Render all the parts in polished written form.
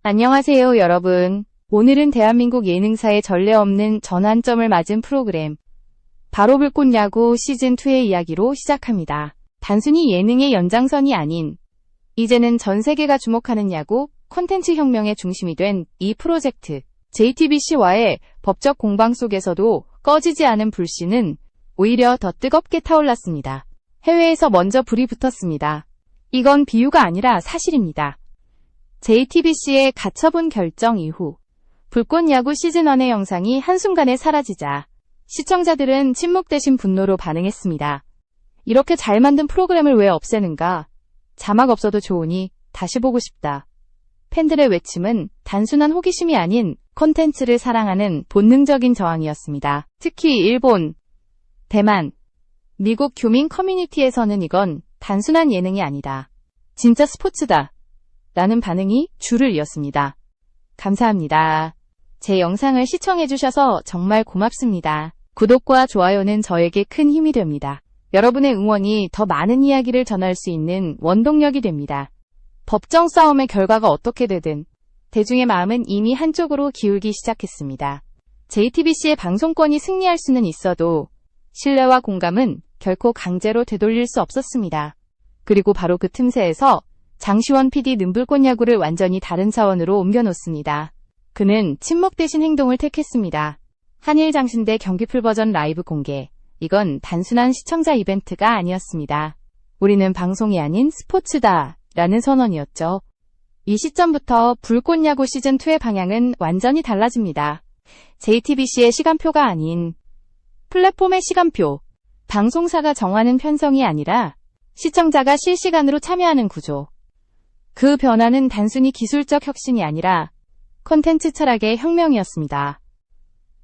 안녕하세요, 여러분. 오늘은 대한민국 예능사의 전례 없는 전환점을 맞은 프로그램 바로 불꽃 야구 시즌2의 이야기로 시작합니다. 단순히 예능의 연장선이 아닌 이제는 전 세계가 주목하는 야구 콘텐츠 혁명의 중심이 된 이 프로젝트. JTBC와의 법적 공방 속에서도 꺼지지 않은 불씨는 오히려 더 뜨겁게 타올랐습니다. 해외에서 먼저 불이 붙었습니다. 이건 비유가 아니라 사실입니다. JTBC의 가처분 결정 이후 불꽃 야구 시즌1의 영상이 한순간에 사라지자 시청자들은 침묵 대신 분노로 반응했습니다. 이렇게 잘 만든 프로그램을 왜 없애는가? 자막 없어도 좋으니 다시 보고 싶다. 팬들의 외침은 단순한 호기심이 아닌 콘텐츠를 사랑하는 본능적인 저항이었습니다. 특히 일본, 대만, 미국 교민 커뮤니티에서는 이건 단순한 예능이 아니다. 진짜 스포츠다. 라는 반응이 줄을 이었습니다. 감사합니다. 제 영상을 시청해주셔서 정말 고맙습니다. 구독과 좋아요는 저에게 큰 힘이 됩니다. 여러분의 응원이 더 많은 이야기를 전할 수 있는 원동력이 됩니다. 법정 싸움의 결과가 어떻게 되든 대중의 마음은 이미 한쪽으로 기울기 시작했습니다. JTBC의 방송권이 승리할 수는 있어도 신뢰와 공감은 결코 강제로 되돌릴 수 없었습니다. 그리고 바로 그 틈새에서 장시원 PD 불꽃 야구를 완전히 다른 차원으로 옮겨놓습니다. 그는 침묵 대신 행동을 택했습니다. 한일 장신대 경기 풀버전 라이브 공개. 이건 단순한 시청자 이벤트가 아니었습니다. 우리는 방송이 아닌 스포츠다 라는 선언이었죠. 이 시점부터 불꽃 야구 시즌2의 방향은 완전히 달라집니다. JTBC의 시간표가 아닌 플랫폼의 시간표. 방송사가 정하는 편성이 아니라 시청자가 실시간으로 참여하는 구조. 그 변화는 단순히 기술적 혁신이 아니라 콘텐츠 철학의 혁명이었습니다.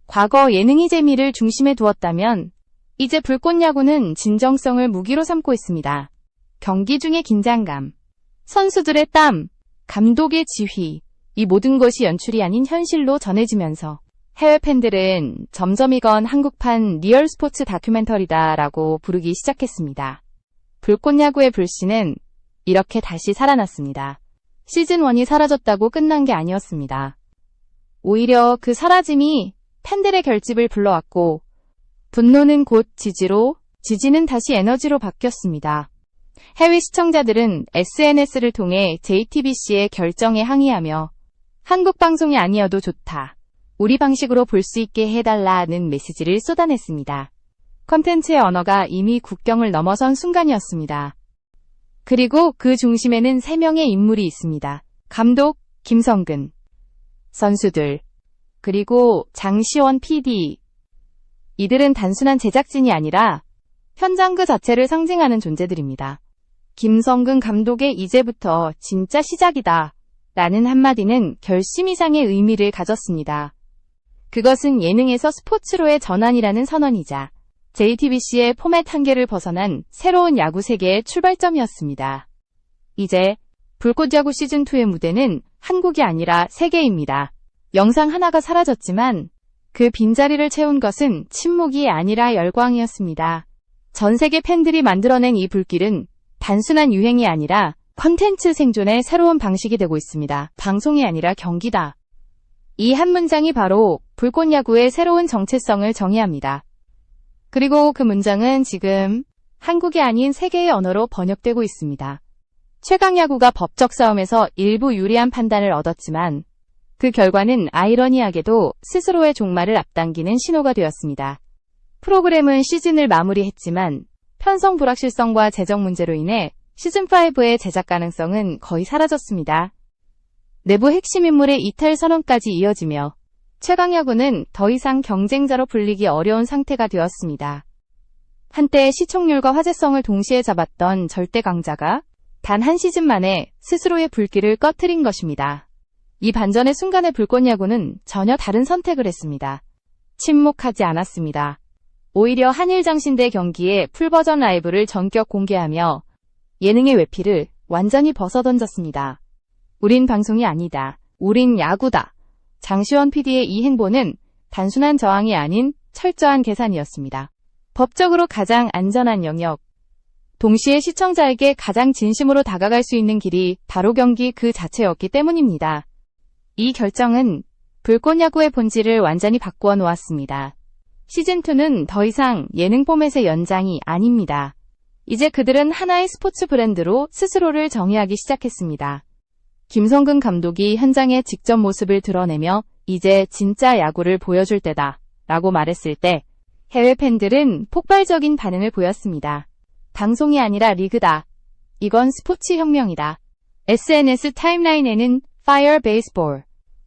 과거 예능이 재미를 중심에 두었다면 이제 불꽃 야구는 진정성을 무기로 삼고 있습니다. 경기 중의 긴장감, 선수들의 땀, 감독의 지휘, 이 모든 것이 연출이 아닌 현실로 전해지면서 해외 팬들은 점점 이건 한국판 리얼 스포츠 다큐멘터리다 라고 부르기 시작했습니다. 불꽃 야구의 불씨는 이렇게 다시 살아났습니다. 시즌1이 사라졌다고 끝난 게 아니었습니다. 오히려 그 사라짐이 팬들의 결집을 불러왔고 분노는 곧 지지로, 지지는 다시 에너지로 바뀌었습니다. 해외 시청자들은 SNS를 통해 JTBC의 결정에 항의하며 한국 방송이 아니어도 좋다. 우리 방식으로 볼 수 있게 해달라는 메시지를 쏟아냈습니다. 콘텐츠의 언어가 이미 국경을 넘어선 순간이었습니다. 그리고 그 중심에는 3명의 인물이 있습니다. 감독, 김성근, 선수들, 그리고 장시원 PD. 이들은 단순한 제작진이 아니라 현장 그 자체를 상징하는 존재들입니다. 김성근 감독의 이제부터 진짜 시작이다 라는 한마디는 결심 이상의 의미를 가졌습니다. 그것은 예능에서 스포츠로의 전환이라는 선언이자 JTBC의 포맷 한계를 벗어난 새로운 야구 세계의 출발점이었습니다. 이제 불꽃 야구 시즌2의 무대는 한국이 아니라 세계입니다. 영상 하나가 사라졌지만 그 빈자리를 채운 것은 침묵이 아니라 열광이었습니다. 전 세계 팬들이 만들어낸 이 불길은 단순한 유행이 아니라 콘텐츠 생존의 새로운 방식이 되고 있습니다. 방송이 아니라 경기다. 이 한 문장이 바로 불꽃 야구의 새로운 정체성을 정의합니다. 그리고 그 문장은 지금 한국이 아닌 세계의 언어로 번역되고 있습니다. 최강 야구가 법적 싸움에서 일부 유리한 판단을 얻었지만 그 결과는 아이러니하게도 스스로의 종말을 앞당기는 신호가 되었습니다. 프로그램은 시즌을 마무리했지만 편성 불확실성과 재정 문제로 인해 시즌5의 제작 가능성은 거의 사라졌습니다. 내부 핵심 인물의 이탈 선언까지 이어지며 최강야구는 더 이상 경쟁자로 불리기 어려운 상태가 되었습니다. 한때 시청률과 화제성을 동시에 잡았던 절대 강자가 단 한 시즌 만에 스스로의 불길을 꺼트린 것입니다. 이 반전의 순간에 불꽃 야구는 전혀 다른 선택을 했습니다. 침묵하지 않았습니다. 오히려 한일 장신대 경기의 풀버전 라이브를 전격 공개하며 예능의 외피를 완전히 벗어던졌습니다. 우린 방송이 아니다. 우린 야구다. 장시원 PD의 이 행보는 단순한 저항이 아닌 철저한 계산이었습니다. 법적으로 가장 안전한 영역, 동시에 시청자에게 가장 진심으로 다가갈 수 있는 길이 바로 경기 그 자체였기 때문입니다. 이 결정은 불꽃야구의 본질을 완전히 바꾸어 놓았습니다. 시즌2는 더 이상 예능 포맷의 연장이 아닙니다. 이제 그들은 하나의 스포츠 브랜드로 스스로를 정의하기 시작했습니다. 김성근 감독이 현장의 직접 모습을 드러내며 이제 진짜 야구를 보여줄 때다 라고 말했을 때 해외 팬들은 폭발적인 반응을 보였습니다. 방송이 아니라 리그다. 이건 스포츠 혁명이다. SNS 타임라인에는 Fire Baseball,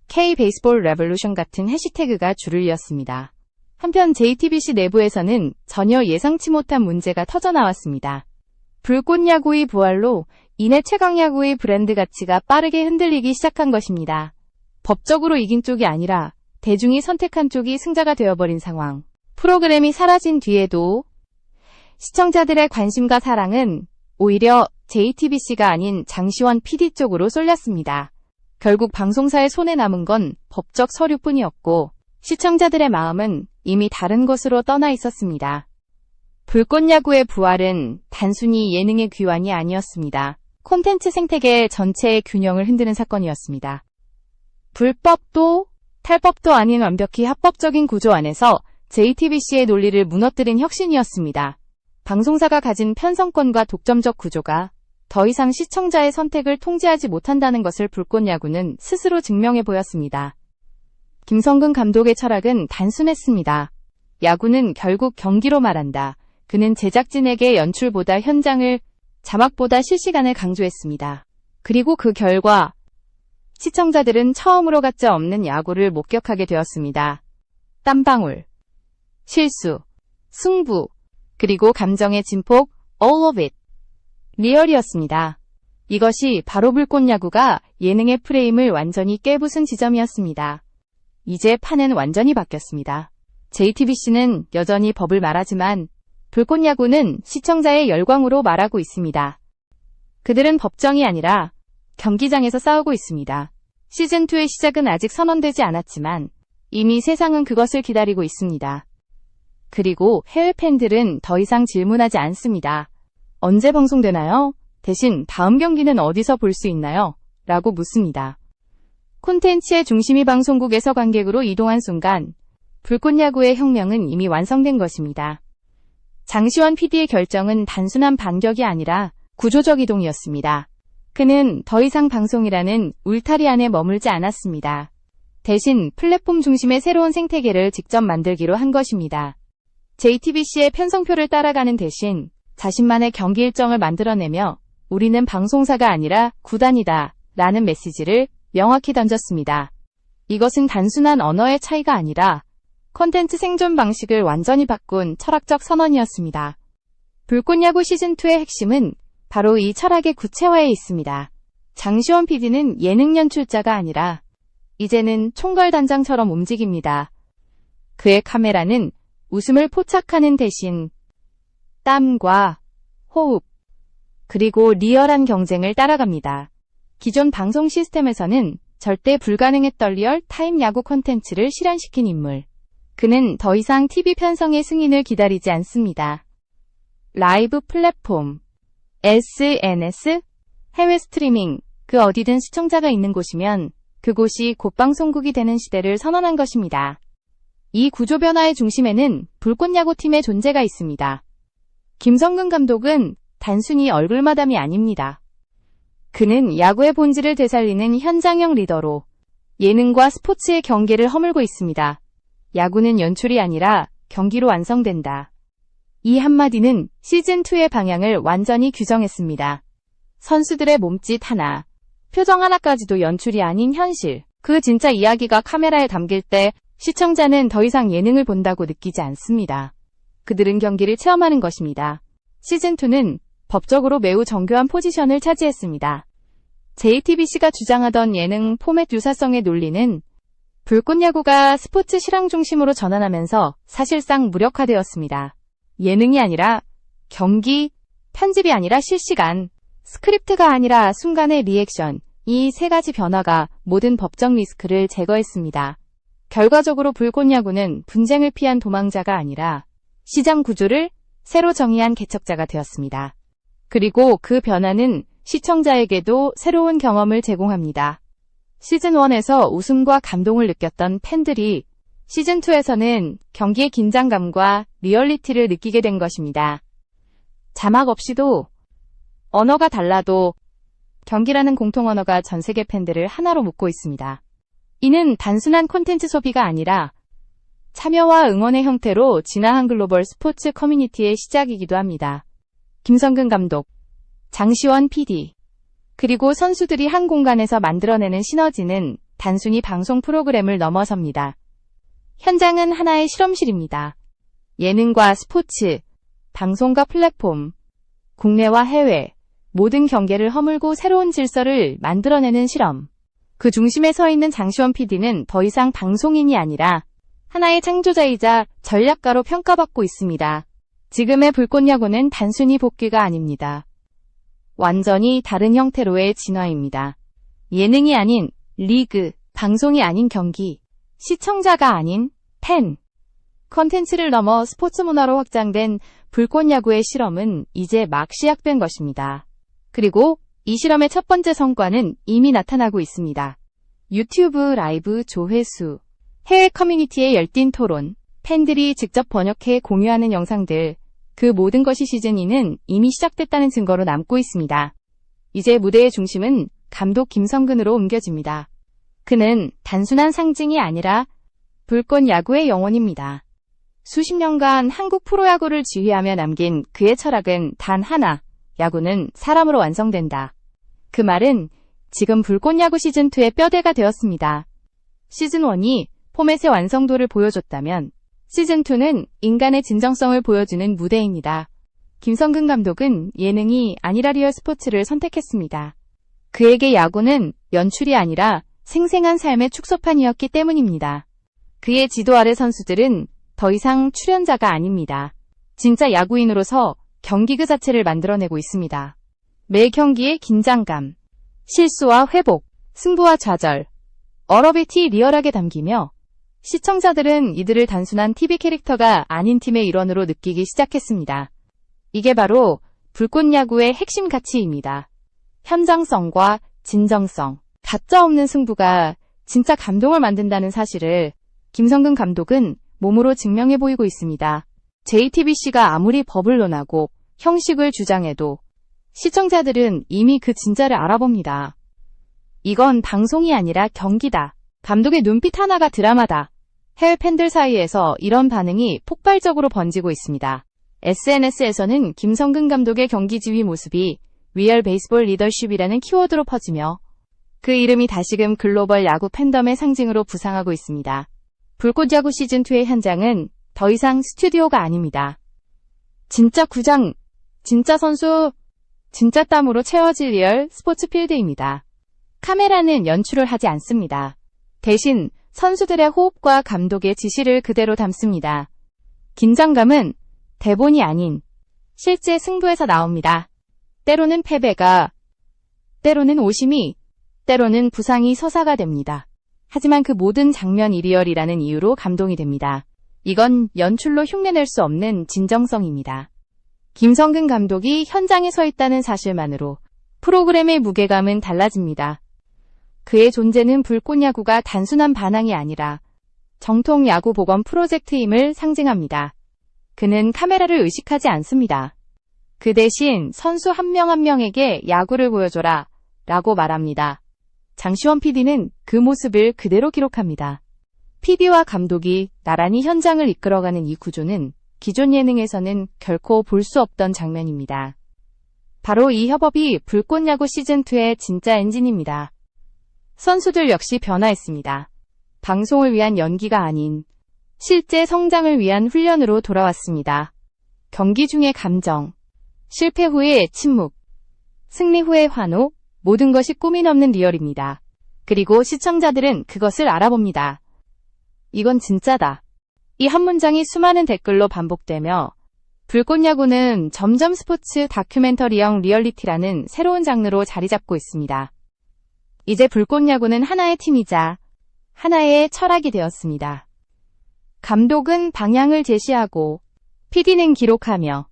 K-Baseball Revolution 같은 해시태그가 줄을 이었습니다. 한편 JTBC 내부에서는 전혀 예상치 못한 문제가 터져나왔습니다. 불꽃야구의 부활로 이내 최강야구의 브랜드 가치가 빠르게 흔들리기 시작한 것입니다. 법적으로 이긴 쪽이 아니라 대중이 선택한 쪽이 승자가 되어버린 상황. 프로그램이 사라진 뒤에도 시청자들의 관심과 사랑은 오히려 JTBC가 아닌 장시원 PD 쪽으로 쏠렸습니다. 결국 방송사의 손에 남은 건 법적 서류뿐이었고 시청자들의 마음은 이미 다른 곳으로 떠나 있었습니다. 불꽃야구의 부활은 단순히 예능의 귀환이 아니었습니다. 콘텐츠 생태계 전체의 균형을 흔드는 사건이었습니다. 불법도 탈법도 아닌 완벽히 합법적인 구조 안에서 JTBC의 논리를 무너뜨린 혁신이었습니다. 방송사가 가진 편성권과 독점적 구조가 더 이상 시청자의 선택을 통제하지 못한다는 것을 불꽃야구는 스스로 증명해 보였습니다. 김성근 감독의 철학은 단순했습니다. 야구는 결국 경기로 말한다. 그는 제작진에게 연출보다 현장을, 자막보다 실시간을 강조했습니다. 그리고 그 결과 시청자들은 처음으로 가짜 없는 야구를 목격하게 되었습니다. 땀방울, 실수, 승부, 그리고 감정의 진폭, all of it. 리얼이었습니다. 이것이 바로 불꽃야구가 예능의 프레임을 완전히 깨부순 지점이었습니다. 이제 판은 완전히 바뀌었습니다. JTBC는 여전히 법을 말하지만 불꽃야구는 시청자의 열광으로 말하고 있습니다. 그들은 법정이 아니라 경기장에서 싸우고 있습니다. 시즌2의 시작은 아직 선언되지 않았지만 이미 세상은 그것을 기다리고 있습니다. 그리고 해외 팬들은 더 이상 질문하지 않습니다. 언제 방송되나요? 대신 다음 경기는 어디서 볼 수 있나요? 라고 묻습니다. 콘텐츠의 중심이 방송국에서 관객으로 이동한 순간 불꽃야구의 혁명은 이미 완성된 것입니다. 장시원 PD의 결정은 단순한 반격이 아니라 구조적 이동이었습니다. 그는 더 이상 방송이라는 울타리 안에 머물지 않았습니다. 대신 플랫폼 중심의 새로운 생태계를 직접 만들기로 한 것입니다. JTBC의 편성표를 따라가는 대신 자신만의 경기 일정을 만들어내며 우리는 방송사가 아니라 구단이다 라는 메시지를 명확히 던졌습니다. 이것은 단순한 언어의 차이가 아니라 콘텐츠 생존 방식을 완전히 바꾼 철학적 선언이었습니다. 불꽃야구 시즌2의 핵심은 바로 이 철학의 구체화에 있습니다. 장시원 PD는 예능 연출자가 아니라 이제는 총괄단장처럼 움직입니다. 그의 카메라는 웃음을 포착하는 대신 땀과 호흡, 그리고 리얼한 경쟁을 따라갑니다. 기존 방송 시스템에서는 절대 불가능했던 리얼 타임 야구 콘텐츠를 실현시킨 인물. 그는 더 이상 TV 편성의 승인을 기다리지 않습니다. 라이브 플랫폼, SNS, 해외 스트리밍, 그 어디든 시청자가 있는 곳이면 그곳이 곧 방송국이 되는 시대를 선언한 것입니다. 이 구조 변화의 중심에는 불꽃야구팀의 존재가 있습니다. 김성근 감독은 단순히 얼굴마담이 아닙니다. 그는 야구의 본질을 되살리는 현장형 리더로 예능과 스포츠의 경계를 허물고 있습니다. 야구는 연출이 아니라 경기로 완성된다. 이 한마디는 시즌2의 방향을 완전히 규정했습니다. 선수들의 몸짓 하나, 표정 하나까지도 연출이 아닌 현실. 그 진짜 이야기가 카메라에 담길 때 시청자는 더 이상 예능을 본다고 느끼지 않습니다. 그들은 경기를 체험하는 것입니다. 시즌2는 법적으로 매우 정교한 포지션을 차지했습니다. JTBC가 주장하던 예능 포맷 유사성의 논리는 불꽃야구가 스포츠 실황 중심으로 전환하면서 사실상 무력화되었습니다. 예능이 아니라 경기, 편집이 아니라 실시간, 스크립트가 아니라 순간의 리액션, 이 세 가지 변화가 모든 법적 리스크를 제거했습니다. 결과적으로 불꽃야구는 분쟁을 피한 도망자가 아니라 시장 구조를 새로 정의한 개척자가 되었습니다. 그리고 그 변화는 시청자에게도 새로운 경험을 제공합니다. 시즌1에서 웃음과 감동을 느꼈던 팬들이 시즌2에서는 경기의 긴장감과 리얼리티를 느끼게 된 것입니다. 자막 없이도 언어가 달라도 경기라는 공통 언어가 전 세계 팬들을 하나로 묶고 있습니다. 이는 단순한 콘텐츠 소비가 아니라 참여와 응원의 형태로 진화한 글로벌 스포츠 커뮤니티의 시작이기도 합니다. 김성근 감독, 장시원 PD, 그리고 선수들이 한 공간에서 만들어내는 시너지는 단순히 방송 프로그램을 넘어섭니다. 현장은 하나의 실험실입니다. 예능과 스포츠, 방송과 플랫폼, 국내와 해외, 모든 경계를 허물고 새로운 질서를 만들어내는 실험. 그 중심에 서 있는 장시원 PD는 더 이상 방송인이 아니라 하나의 창조자이자 전략가로 평가받고 있습니다. 지금의 불꽃야구는 단순히 복귀가 아닙니다. 완전히 다른 형태로의 진화입니다. 예능이 아닌 리그, 방송이 아닌 경기, 시청자가 아닌 팬. 컨텐츠를 넘어 스포츠 문화로 확장된 불꽃야구의 실험은 이제 막 시작된 것입니다. 그리고 이 실험의 첫 번째 성과는 이미 나타나고 있습니다. 유튜브 라이브 조회수, 해외 커뮤니티의 열띤 토론, 팬들이 직접 번역해 공유하는 영상들, 그 모든 것이 시즌2는 이미 시작됐다는 증거로 남고 있습니다. 이제 무대의 중심은 감독 김성근으로 옮겨집니다. 그는 단순한 상징이 아니라 불꽃 야구의 영혼입니다. 수십 년간 한국 프로야구를 지휘하며 남긴 그의 철학은 단 하나, 야구는 사람으로 완성된다. 그 말은 지금 불꽃야구 시즌2의 뼈대가 되었습니다. 시즌1이 포맷의 완성도를 보여줬다면 시즌2는 인간의 진정성을 보여주는 무대입니다. 김성근 감독은 예능이 아니라 리얼 스포츠를 선택했습니다. 그에게 야구는 연출이 아니라 생생한 삶의 축소판이었기 때문입니다. 그의 지도 아래 선수들은 더 이상 출연자가 아닙니다. 진짜 야구인으로서 경기 그 자체를 만들어내고 있습니다. 매 경기의 긴장감, 실수와 회복, 승부와 좌절, 얼어붙이 리얼하게 담기며 시청자들은 이들을 단순한 TV 캐릭터가 아닌 팀의 일원으로 느끼기 시작했습니다. 이게 바로 불꽃야구의 핵심 가치입니다. 현장성과 진정성, 가짜없는 승부가 진짜 감동을 만든다는 사실을 김성근 감독은 몸으로 증명해 보이고 있습니다. JTBC가 아무리 법을 논하고 형식을 주장해도 시청자들은 이미 그 진짜를 알아봅니다. 이건 방송이 아니라 경기다. 감독의 눈빛 하나가 드라마다. 해외 팬들 사이에서 이런 반응이 폭발적으로 번지고 있습니다. SNS에서는 김성근 감독의 경기 지휘 모습이 리얼 베이스볼 리더십이라는 키워드로 퍼지며 그 이름이 다시금 글로벌 야구 팬덤의 상징으로 부상하고 있습니다. 불꽃야구 시즌2의 현장은 더 이상 스튜디오가 아닙니다. 진짜 구장, 진짜 선수, 진짜 땀으로 채워질 리얼 스포츠 필드입니다. 카메라는 연출을 하지 않습니다. 대신 선수들의 호흡과 감독의 지시를 그대로 담습니다. 긴장감은 대본이 아닌 실제 승부에서 나옵니다. 때로는 패배가, 때로는 오심이, 때로는 부상이 서사가 됩니다. 하지만 그 모든 장면이 리얼이라는 이유로 감동이 됩니다. 이건 연출로 흉내낼 수 없는 진정성입니다. 김성근 감독이 현장에 서 있다는 사실만으로 프로그램의 무게감은 달라집니다. 그의 존재는 불꽃야구가 단순한 반항이 아니라 정통 야구 복원 프로젝트임을 상징합니다. 그는 카메라를 의식하지 않습니다. 그 대신 선수 한 명 한 명에게 야구를 보여줘라 라고 말합니다. 장시원 PD는 그 모습을 그대로 기록합니다. PD와 감독이 나란히 현장을 이끌어가는 이 구조는 기존 예능에서는 결코 볼 수 없던 장면입니다. 바로 이 협업이 불꽃야구 시즌2의 진짜 엔진입니다. 선수들 역시 변화했습니다. 방송을 위한 연기가 아닌 실제 성장을 위한 훈련으로 돌아왔습니다. 경기 중의 감정, 실패 후의 침묵, 승리 후의 환호, 모든 것이 꿈이 넘는 리얼입니다. 그리고 시청자들은 그것을 알아봅니다. 이건 진짜다. 이 한 문장이 수많은 댓글로 반복되며 불꽃야구는 점점 스포츠 다큐멘터리형 리얼리티라는 새로운 장르로 자리 잡고 있습니다. 이제 불꽃야구는 하나의 팀이자 하나의 철학이 되었습니다. 감독은 방향을 제시하고 PD는 기록하며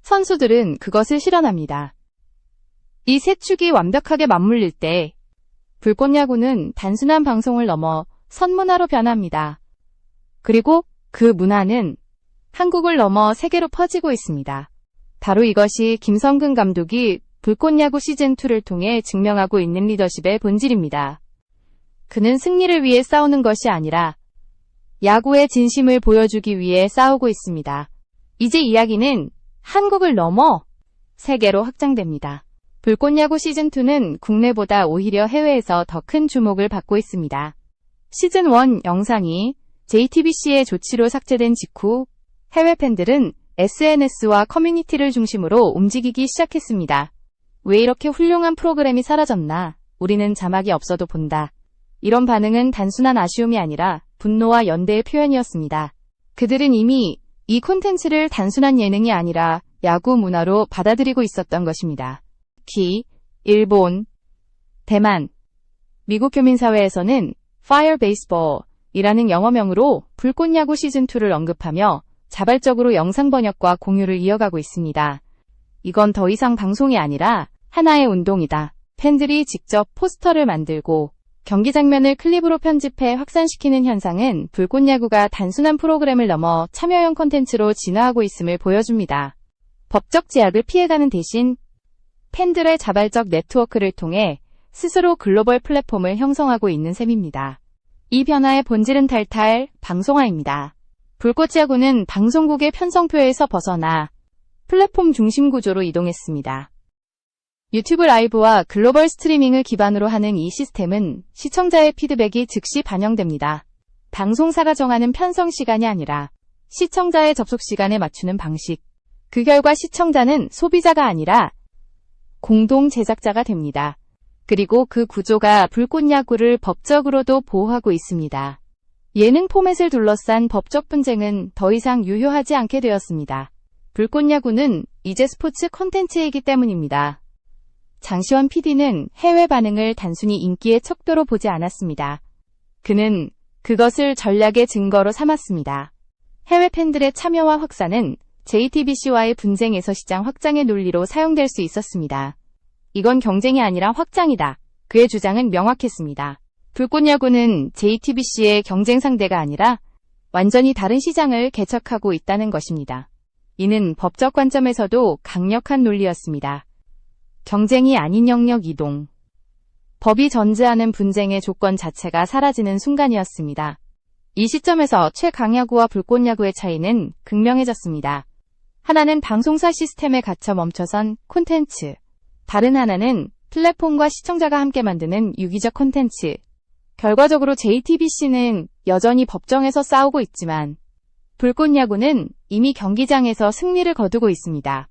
선수들은 그것을 실현합니다. 이 세 축이 완벽하게 맞물릴 때 불꽃야구는 단순한 방송을 넘어 선문화로 변합니다. 그리고 그 문화는 한국을 넘어 세계로 퍼지고 있습니다. 바로 이것이 김성근 감독이 불꽃야구 시즌2를 통해 증명하고 있는 리더십의 본질입니다. 그는 승리를 위해 싸우는 것이 아니라 야구의 진심을 보여주기 위해 싸우고 있습니다. 이제 이야기는 한국을 넘어 세계로 확장됩니다. 불꽃야구 시즌2는 국내보다 오히려 해외에서 더 큰 주목을 받고 있습니다. 시즌1 영상이 JTBC의 조치로 삭제된 직후 해외 팬들은 SNS와 커뮤니티를 중심으로 움직이기 시작했습니다. 왜 이렇게 훌륭한 프로그램이 사라졌나? 우리는 자막이 없어도 본다. 이런 반응은 단순한 아쉬움이 아니라 분노와 연대의 표현이었습니다. 그들은 이미 이 콘텐츠를 단순한 예능이 아니라 야구 문화로 받아들이고 있었던 것입니다. 특히 일본, 대만, 미국 교민사회에서는 Fire Baseball이라는 영어명으로 불꽃야구 시즌2를 언급하며 자발적으로 영상 번역과 공유를 이어가고 있습니다. 이건 더 이상 방송이 아니라 하나의 운동이다. 팬들이 직접 포스터를 만들고 경기 장면을 클립으로 편집해 확산시키는 현상은 불꽃야구가 단순한 프로그램을 넘어 참여형 콘텐츠로 진화하고 있음을 보여줍니다. 법적 제약을 피해가는 대신 팬들의 자발적 네트워크를 통해 스스로 글로벌 플랫폼을 형성하고 있는 셈입니다. 이 변화의 본질은 탈탈 방송화입니다. 불꽃야구는 방송국의 편성표에서 벗어나 플랫폼 중심 구조로 이동했습니다. 유튜브 라이브와 글로벌 스트리밍을 기반으로 하는 이 시스템은 시청자의 피드백이 즉시 반영됩니다. 방송사가 정하는 편성 시간이 아니라 시청자의 접속 시간에 맞추는 방식. 그 결과 시청자는 소비자가 아니라 공동 제작자가 됩니다. 그리고 그 구조가 불꽃야구를 법적으로도 보호하고 있습니다. 예능 포맷을 둘러싼 법적 분쟁은 더 이상 유효하지 않게 되었습니다. 불꽃야구는 이제 스포츠 콘텐츠이기 때문입니다. 장시원 PD는 해외 반응을 단순히 인기의 척도로 보지 않았습니다. 그는 그것을 전략의 증거로 삼았습니다. 해외 팬들의 참여와 확산은 JTBC와의 분쟁에서 시장 확장의 논리로 사용될 수 있었습니다. 이건 경쟁이 아니라 확장이다. 그의 주장은 명확했습니다. 불꽃야구는 JTBC의 경쟁 상대가 아니라 완전히 다른 시장을 개척하고 있다는 것입니다. 이는 법적 관점에서도 강력한 논리였습니다. 경쟁이 아닌 영역 이동. 법이 전제하는 분쟁의 조건 자체가 사라지는 순간이었습니다. 이 시점에서 최강야구와 불꽃야구의 차이는 극명해졌습니다. 하나는 방송사 시스템에 갇혀 멈춰선 콘텐츠. 다른 하나는 플랫폼과 시청자가 함께 만드는 유기적 콘텐츠. 결과적으로 JTBC는 여전히 법정에서 싸우고 있지만 불꽃야구는 이미 경기장에서 승리를 거두고 있습니다.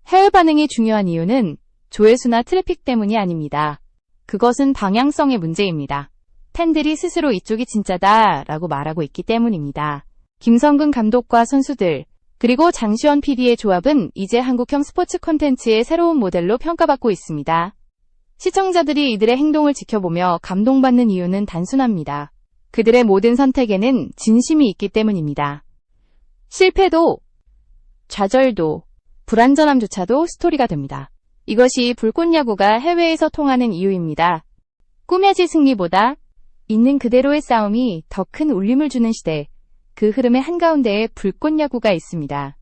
해외 반응이 중요한 이유는 조회수나 트래픽 때문이 아닙니다. 그것은 방향성의 문제입니다. 팬들이 스스로 이쪽이 진짜다 라고 말하고 있기 때문입니다. 김성근 감독과 선수들, 그리고 장시원 PD의 조합은 이제 한국형 스포츠 콘텐츠의 새로운 모델로 평가받고 있습니다. 시청자들이 이들의 행동을 지켜보며 감동받는 이유는 단순합니다. 그들의 모든 선택에는 진심이 있기 때문입니다. 실패도, 좌절도, 불안전함조차도 스토리가 됩니다. 이것이 불꽃야구가 해외에서 통하는 이유입니다. 꾸며질 승리보다 있는 그대로의 싸움이 더 큰 울림을 주는 시대. 그 흐름의 한가운데에 불꽃야구가 있습니다.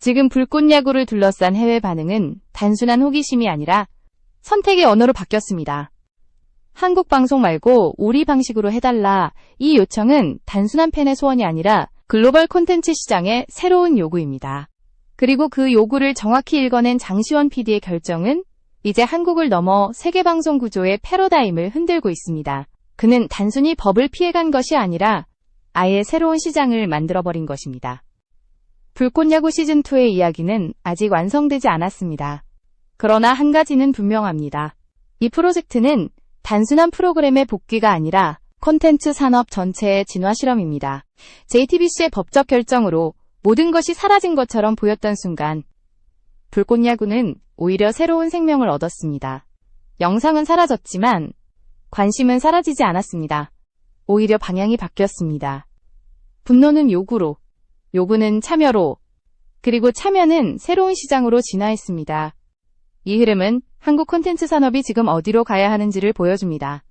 지금 불꽃야구를 둘러싼 해외 반응은 단순한 호기심이 아니라 선택의 언어로 바뀌었습니다. 한국 방송 말고 우리 방식으로 해달라. 이 요청은 단순한 팬의 소원이 아니라 글로벌 콘텐츠 시장의 새로운 요구입니다. 그리고 그 요구를 정확히 읽어낸 장시원 PD의 결정은 이제 한국을 넘어 세계 방송 구조의 패러다임을 흔들고 있습니다. 그는 단순히 법을 피해간 것이 아니라 아예 새로운 시장을 만들어버린 것입니다. 불꽃야구 시즌2의 이야기는 아직 완성되지 않았습니다. 그러나 한 가지는 분명합니다. 이 프로젝트는 단순한 프로그램의 복귀가 아니라 콘텐츠 산업 전체의 진화 실험입니다. JTBC의 법적 결정으로 모든 것이 사라진 것처럼 보였던 순간, 불꽃야구는 오히려 새로운 생명을 얻었습니다. 영상은 사라졌지만 관심은 사라지지 않았습니다. 오히려 방향이 바뀌었습니다. 분노는 요구로, 요구는 참여로, 그리고 참여는 새로운 시장으로 진화했습니다. 이 흐름은 한국 콘텐츠 산업이 지금 어디로 가야 하는지를 보여줍니다.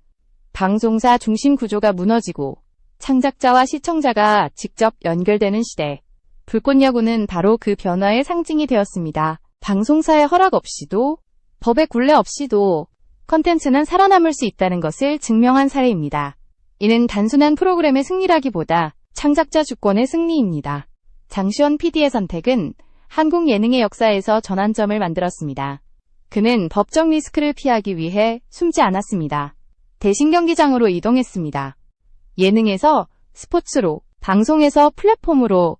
방송사 중심 구조가 무너지고 창작자와 시청자가 직접 연결되는 시대. 불꽃야구는 바로 그 변화의 상징이 되었습니다. 방송사의 허락 없이도, 법의 굴레 없이도 컨텐츠는 살아남을 수 있다는 것을 증명한 사례입니다. 이는 단순한 프로그램의 승리라기보다 창작자 주권의 승리입니다. 장시원 PD의 선택은 한국 예능의 역사에서 전환점을 만들었습니다. 그는 법적 리스크를 피하기 위해 숨지 않았습니다. 대신 경기장으로 이동했습니다. 예능에서 스포츠로, 방송에서 플랫폼으로,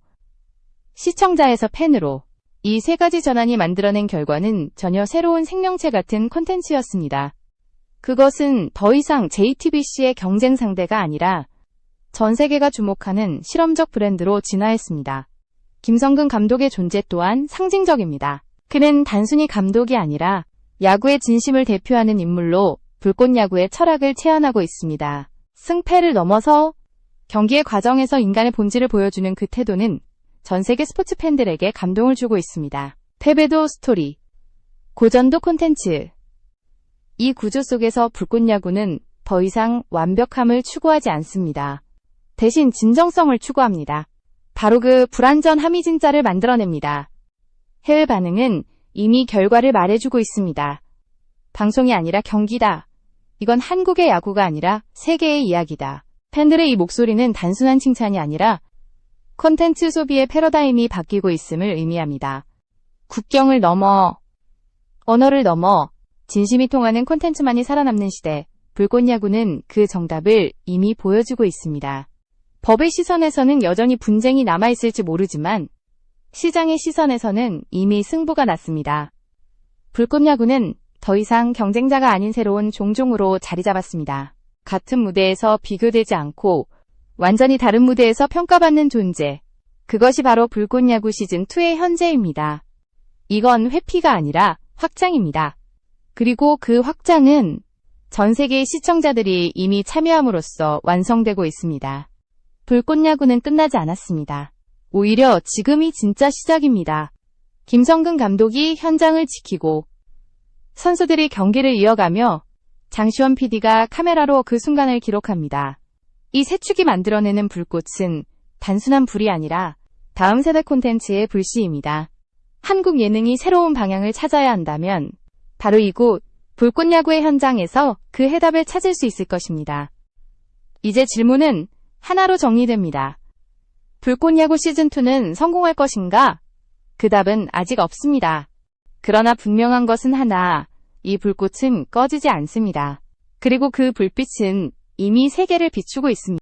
시청자에서 팬으로, 이 세 가지 전환이 만들어낸 결과는 전혀 새로운 생명체 같은 콘텐츠였습니다. 그것은 더 이상 JTBC의 경쟁 상대가 아니라 전 세계가 주목하는 실험적 브랜드로 진화했습니다. 김성근 감독의 존재 또한 상징적입니다. 그는 단순히 감독이 아니라 야구의 진심을 대표하는 인물로 불꽃야구의 철학을 체현하고 있습니다. 승패를 넘어서 경기의 과정에서 인간의 본질을 보여주는 그 태도는 전 세계 스포츠 팬들에게 감동을 주고 있습니다. 패배도 스토리, 고전도 콘텐츠. 이 구조 속에서 불꽃야구는 더 이상 완벽함을 추구하지 않습니다. 대신 진정성을 추구합니다. 바로 그 불완전함이 진짜를 만들어냅니다. 해외 반응은 이미 결과를 말해주고 있습니다. 방송이 아니라 경기다. 이건 한국의 야구가 아니라 세계의 이야기다. 팬들의 이 목소리는 단순한 칭찬이 아니라 콘텐츠 소비의 패러다임이 바뀌고 있음을 의미합니다. 국경을 넘어, 언어를 넘어 진심이 통하는 콘텐츠만이 살아남는 시대, 불꽃야구는 그 정답을 이미 보여주고 있습니다. 법의 시선에서는 여전히 분쟁이 남아있을지 모르지만 시장의 시선에서는 이미 승부가 났습니다. 불꽃야구는 더 이상 경쟁자가 아닌 새로운 종종으로 자리 잡았습니다. 같은 무대에서 비교되지 않고 완전히 다른 무대에서 평가받는 존재. 그것이 바로 불꽃야구 시즌2의 현재입니다. 이건 회피가 아니라 확장입니다. 그리고 그 확장은 전 세계의 시청자들이 이미 참여함으로써 완성되고 있습니다. 불꽃야구는 끝나지 않았습니다. 오히려 지금이 진짜 시작입니다. 김성근 감독이 현장을 지키고 선수들이 경기를 이어가며 장시원 PD가 카메라로 그 순간을 기록합니다. 이 세 축이 만들어내는 불꽃은 단순한 불이 아니라 다음 세대 콘텐츠의 불씨입니다. 한국 예능이 새로운 방향을 찾아야 한다면 바로 이곳 불꽃야구의 현장에서 그 해답을 찾을 수 있을 것입니다. 이제 질문은 하나로 정리됩니다. 불꽃야구 시즌2는 성공할 것인가? 그 답은 아직 없습니다. 그러나 분명한 것은 하나, 이 불꽃은 꺼지지 않습니다. 그리고 그 불빛은 이미 세계를 비추고 있습니다.